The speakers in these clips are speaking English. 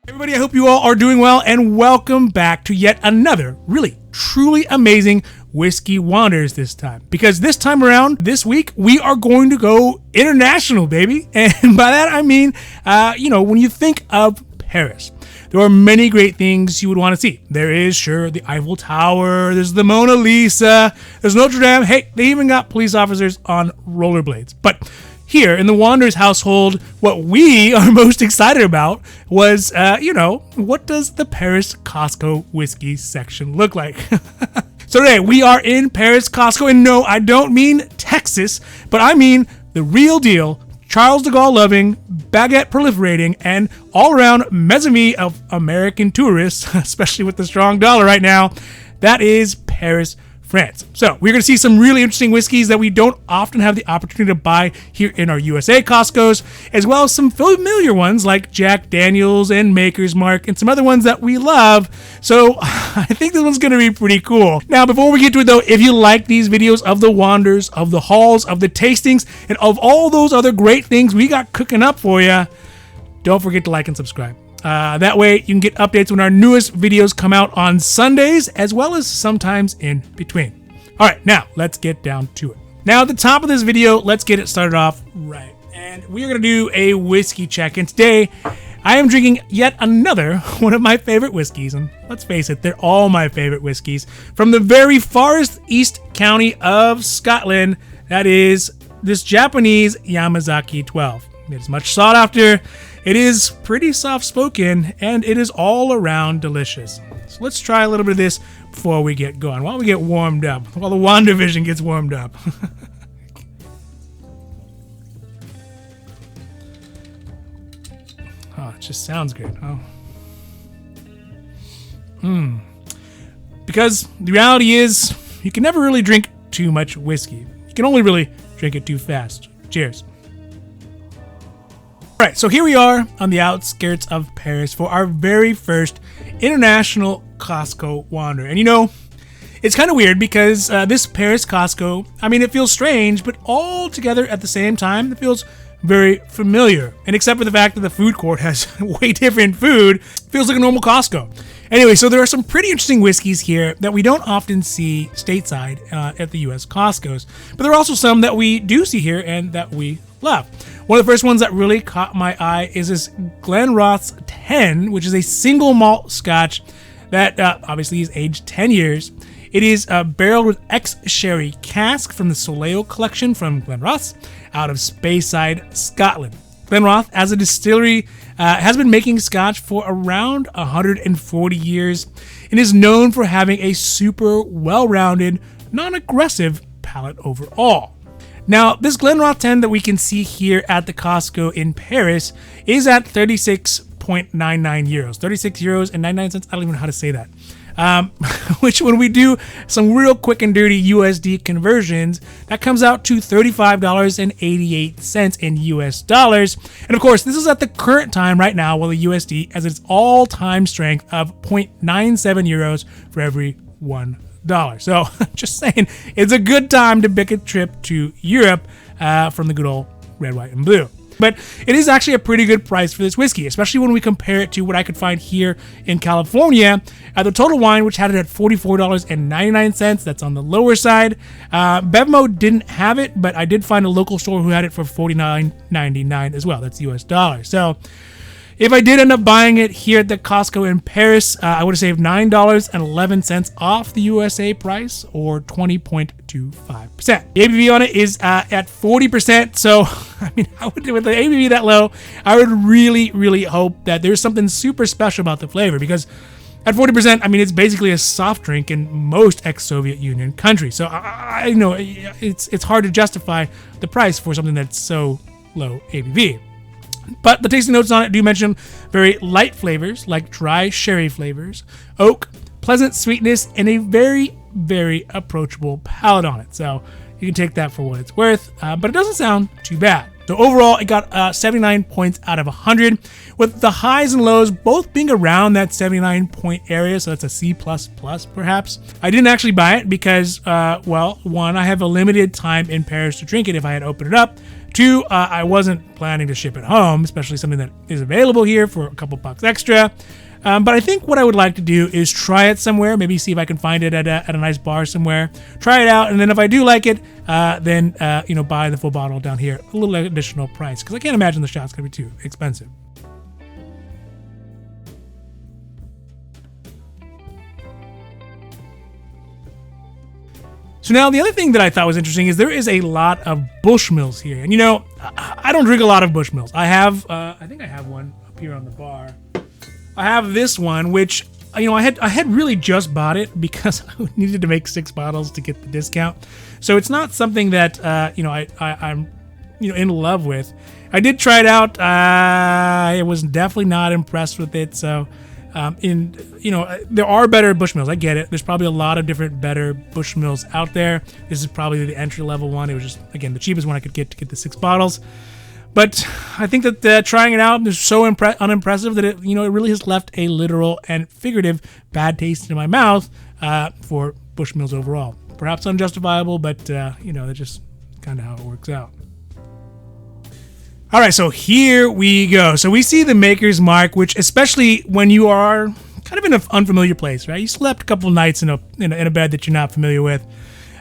Everybody, I hope you all are doing well, and welcome back to yet another really, truly amazing Whiskey Wanders this time. Because this time around, this week, we are going to go international, baby. And by that, I mean, when you think of Paris, there are many great things you would want to see. There is, sure, the Eiffel Tower, there's the Mona Lisa, there's Notre Dame. Hey, they even got police officers on rollerblades. But here in the Wanderers household, what we are most excited about was, what does the Paris Costco whiskey section look like? So today, we are in Paris Costco, and no, I don't mean Texas, but I mean the real deal, Charles de Gaulle loving, baguette proliferating, and all-around mezzanine of American tourists, especially with the strong dollar right now. That is Paris, France. So we're going to see some really interesting whiskeys that we don't often have the opportunity to buy here in our USA Costcos, as well as some familiar ones like Jack Daniels and Maker's Mark and some other ones that we love. So I think this one's going to be pretty cool. Now, before we get to it though, if you like these videos of the wanders, of the hauls, of the tastings, and of all those other great things we got cooking up for you, don't forget to like and subscribe. That way you can get updates when our newest videos come out on Sundays, as well as sometimes in between. All right, now let's get down to it. Now at the top of this video, let's get it started off right. And we're going to do a whiskey check. And today I am drinking yet another one of my favorite whiskeys. And let's face it, they're all my favorite whiskeys. From the very farthest east county of Scotland, that is this Japanese Yamazaki 12. It is much sought after. It is pretty soft-spoken, and it is all around delicious. So let's try a little bit of this before we get going, while we get warmed up, while the Wander Vision gets warmed up. Oh, it just sounds good. Oh. Because the reality is, you can never really drink too much whiskey. You can only really drink it too fast. Cheers. All right, so here we are on the outskirts of Paris for our very first international Costco wander. And it's kind of weird because this Paris Costco, it feels strange, but all together at the same time, it feels very familiar. And except for the fact that the food court has way different food, it feels like a normal Costco. Anyway, so there are some pretty interesting whiskeys here that we don't often see stateside at the US Costcos. But there are also some that we do see here and that we love. One of the first ones that really caught my eye is this Glenrothes 10, which is a single malt scotch that obviously is aged 10 years. It is barreled with ex-sherry cask from the Soleo collection from Glenrothes out of Speyside, Scotland. Glenrothes, as a distillery, has been making scotch for around 140 years and is known for having a super well-rounded, non-aggressive palate overall. Now, this Glenrothes 10 that we can see here at the Costco in Paris is at 36.99 euros. 36 euros and 99 cents. I don't even know how to say that. Which, when we do some real quick and dirty USD conversions, that comes out to $35.88 in US dollars. And of course, this is at the current time right now, while the USD has its all-time strength of 0.97 euros for every $1. So just saying, it's a good time to book a trip to Europe from the good old red, white, and blue. But it is actually a pretty good price for this whiskey, especially when we compare it to what I could find here in California at the Total Wine, which had it at $44.99. That's on the lower side. Bevmo didn't have it, but I did find a local store who had it for $49.99 as well. That's US dollars. So if I did end up buying it here at the Costco in Paris, I would have saved $9.11 off the USA price, or 20.25%. The ABV on it is at 40%. So, with the ABV that low, I would really, really hope that there's something super special about the flavor, because at 40%, it's basically a soft drink in most ex-Soviet Union countries. So I know it's hard to justify the price for something that's so low ABV. But the tasting notes on it do mention very light flavors like dry sherry flavors, oak, pleasant sweetness, and a very, very approachable palate on it. So you can take that for what it's worth, but it doesn't sound too bad. So overall, it got 79 points out of 100, with the highs and lows both being around that 79 point area. So that's a C++ perhaps. I didn't actually buy it because, well, one, I have a limited time in Paris to drink it if I had opened it up. Two, I wasn't planning to ship it home, especially something that is available here for a couple bucks extra. But I think what I would like to do is try it somewhere, maybe see if I can find it at a nice bar somewhere, try it out, and then if I do like it, then buy the full bottle down here, a little additional price, because I can't imagine the shot's going to be too expensive. So now the other thing that I thought was interesting is there is a lot of Bushmills here. And I don't drink a lot of Bushmills. I have, I think I have one up here on the bar. I have this one, which, I had really just bought it because I needed to make 6 bottles to get the discount. So it's not something that, I'm in love with. I did try it out. I was definitely not impressed with it. So, there are better Bushmills. I get it. There's probably a lot of different better Bushmills out there. This is probably the entry level one. It was just, again, the cheapest one I could get to get the 6 bottles. But I think that trying it out is so unimpressive that it really has left a literal and figurative bad taste in my mouth for Bushmills overall. Perhaps unjustifiable, but that's just kind of how it works out. All right, so here we go. So we see the Maker's Mark, which especially when you are kind of in an unfamiliar place, right? You slept a couple of nights in a bed that you're not familiar with.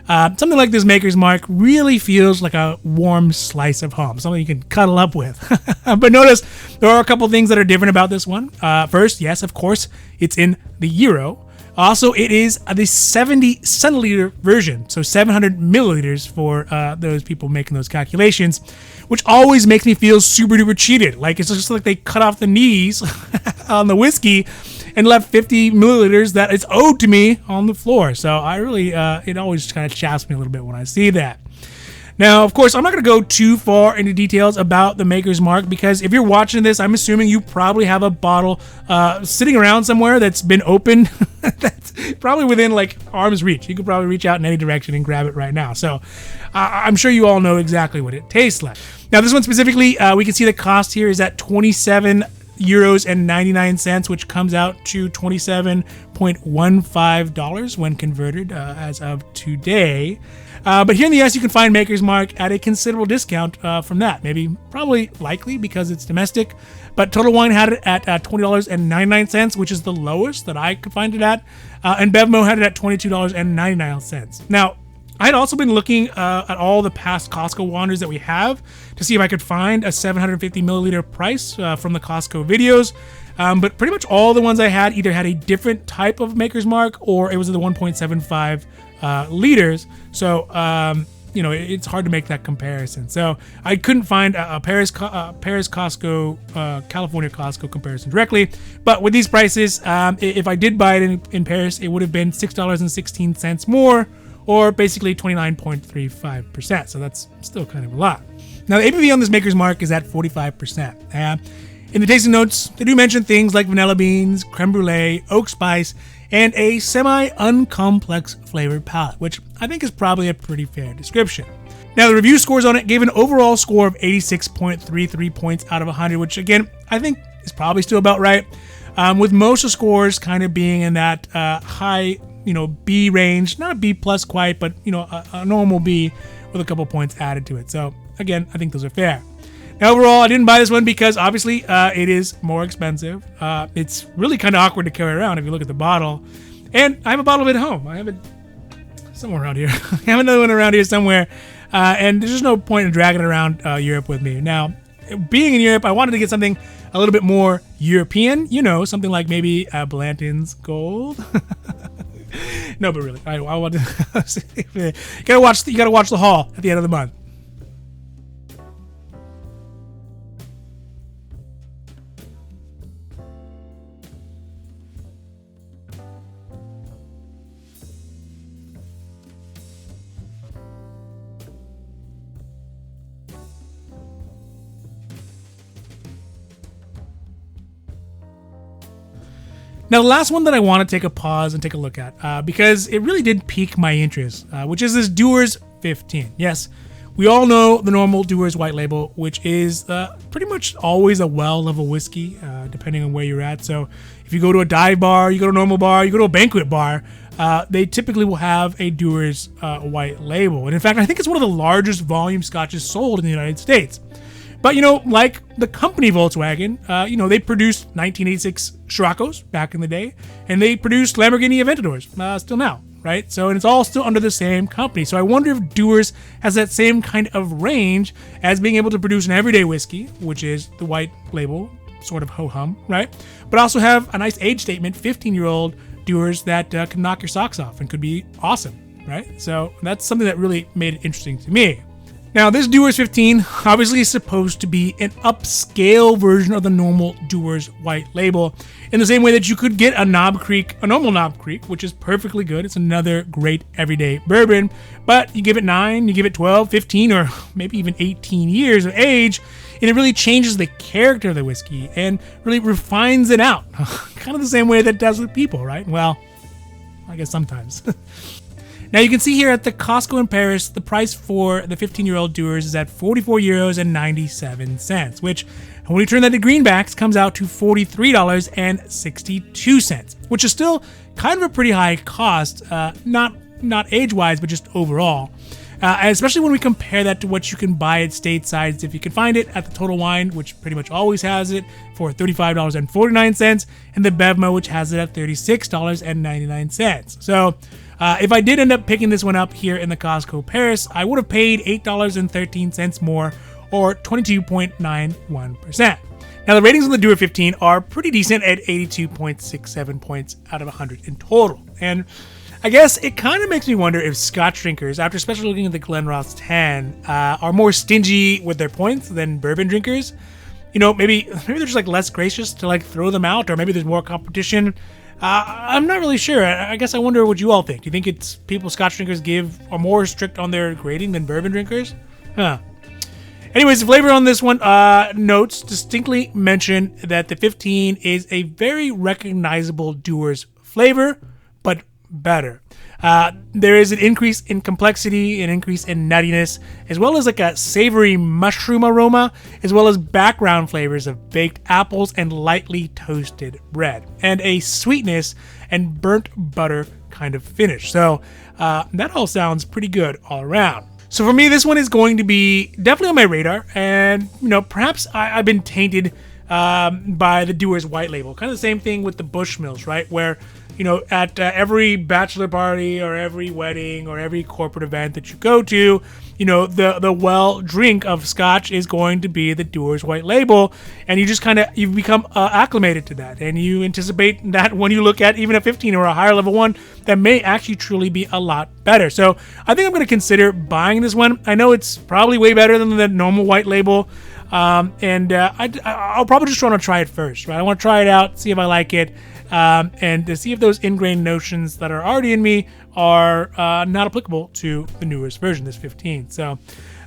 Something like this Maker's Mark really feels like a warm slice of home, something you can cuddle up with. But notice there are a couple things that are different about this one. First, yes, of course, it's in the euro. Also, it is the 70 centiliter version, so 700 milliliters for those people making those calculations, which always makes me feel super duper cheated. Like it's just like they cut off the knees on the whiskey and left 50 milliliters that is owed to me on the floor. So I really, it always kind of chaps me a little bit when I see that. Now, of course, I'm not going to go too far into details about the Maker's Mark because if you're watching this, I'm assuming you probably have a bottle sitting around somewhere that's been opened that's probably within like arm's reach. You could probably reach out in any direction and grab it right now. So I'm sure you all know exactly what it tastes like. Now, this one specifically, we can see the cost here is at €27.99, which comes out to $27.15 when converted as of today. But here in the US, you can find Maker's Mark at a considerable discount from that. Probably likely because it's domestic. But Total Wine had it at $20.99, which is the lowest that I could find it at. And Bevmo had it at $22.99. Now, I had also been looking at all the past Costco wanders that we have to see if I could find a 750 milliliter price from the Costco videos. But pretty much all the ones I had either had a different type of Maker's Mark or it was the 1.75 liters. So, it's hard to make that comparison. So I couldn't find a Paris Costco, California Costco comparison directly. But with these prices, if I did buy it in Paris, it would have been $6.16 more, or basically 29.35%. So that's still kind of a lot. Now the ABV on this Maker's Mark is at 45%. In the tasting notes, they do mention things like vanilla beans, creme brulee, oak spice, and a semi-uncomplex flavored palate, which I think is probably a pretty fair description. Now, the review scores on it gave an overall score of 86.33 points out of 100, which again, I think is probably still about right, with most of the scores kind of being in that high, B range, not a B plus quite, but, a normal B with a couple points added to it. So again, I think those are fair. Now, overall, I didn't buy this one because obviously it is more expensive. It's really kind of awkward to carry around if you look at the bottle. And I have a bottle of it at home. I have it somewhere around here. I have another one around here somewhere. And there's just no point in dragging it around Europe with me. Now, being in Europe, I wanted to get something a little bit more European. Something like maybe Blanton's Gold. No, but really, I want to. You gotta watch the haul at the end of the month. Now, the last one that I want to take a pause and take a look at, because it really did pique my interest, which is this Dewars 15. Yes, we all know the normal Dewars White Label, which is pretty much always a well-level whiskey, depending on where you're at. So if you go to a dive bar, you go to a normal bar, you go to a banquet bar, they typically will have a Dewars White Label. And in fact, I think it's one of the largest volume scotches sold in the United States. But, like the company Volkswagen, they produced 1986 Scirocco's back in the day, and they produced Lamborghini Aventadors still now, right? So, and it's all still under the same company. So I wonder if Dewars has that same kind of range as being able to produce an everyday whiskey, which is the White Label, sort of ho-hum, right? But also have a nice age statement, 15-year-old Dewars that can knock your socks off and could be awesome, right? So that's something that really made it interesting to me. Now, this Dewars 15 obviously is supposed to be an upscale version of the normal Dewars White Label, in the same way that you could get a normal Knob Creek, which is perfectly good. It's another great everyday bourbon, but you give it 9, you give it 12, 15, or maybe even 18 years of age, and it really changes the character of the whiskey and really refines it out. Kind of the same way that it does with people, right? Well, I guess sometimes. Now you can see here at the Costco in Paris, the price for the 15-year-old Dewars is at €44.97, which when we turn that to greenbacks comes out to $43.62, which is still kind of a pretty high cost, not age-wise, but just overall. And especially when we compare that to what you can buy at stateside, if you can find it at the Total Wine, which pretty much always has it for $35.49, and the Bevmo, which has it at $36.99. So if I did end up picking this one up here in the Costco Paris, I would have paid $8.13 more, or 22.91%. Now, the ratings on the Dewar 15 are pretty decent at 82.67 points out of 100 in total. And I guess it kind of makes me wonder if Scotch drinkers, after especially looking at the Glenrothes 10, are more stingy with their points than bourbon drinkers. Maybe they're just less gracious to throw them out, or maybe there's more competition. I'm not really sure. I guess I wonder what you all think. Do you think it's people Scotch drinkers are more strict on their grading than bourbon drinkers? Huh. Anyways, the flavor on this one, notes distinctly mention that the 15 is a very recognizable Dewars flavor, but better. There is an increase in complexity, an increase in nuttiness, as well as a savory mushroom aroma, as well as background flavors of baked apples and lightly toasted bread, and a sweetness and burnt butter kind of finish. So that all sounds pretty good all around. So for me, this one is going to be definitely on my radar, and perhaps I've been tainted by the Dewars White Label. Kind of the same thing with the Bushmills, right? Where at every bachelor party or every wedding or every corporate event that you go to, the well drink of Scotch is going to be the Dewars White Label, and you just you've become acclimated to that, and you anticipate that when you look at even a 15 or a higher level one, that may actually truly be a lot better. So I think I'm going to consider buying this one. I know it's probably way better than the normal White Label, and I'll probably just want to try it first, right? I want to try it out, see if I like it. And to see if those ingrained notions that are already in me are not applicable to the newest version, this 15. So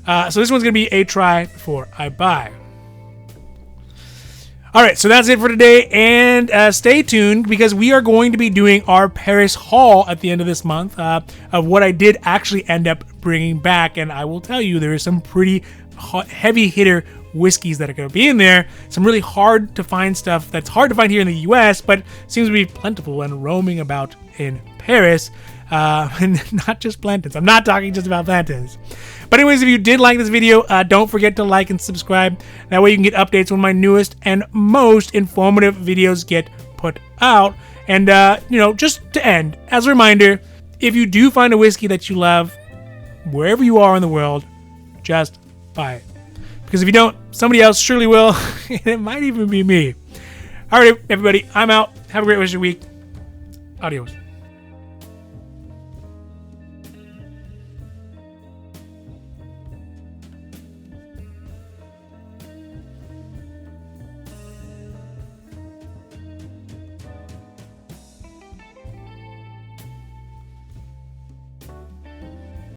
this one's going to be a try before I buy. All right, so that's it for today, and stay tuned because we are going to be doing our Paris haul at the end of this month of what I did actually end up bringing back, and I will tell you there is some pretty heavy hitter whiskeys that are going to be in there. Some really hard to find stuff that's hard to find here in the US, but seems to be plentiful and roaming about in Paris. And not just plantains. I'm not talking just about plantains. But anyways, if you did like this video, don't forget to like and subscribe. That way you can get updates when my newest and most informative videos get put out. And, just to end, as a reminder, if you do find a whiskey that you love, wherever you are in the world, just buy it. Because if you don't, somebody else surely will, and it might even be me. All right, everybody, I'm out. Have a great rest of your week. Adios.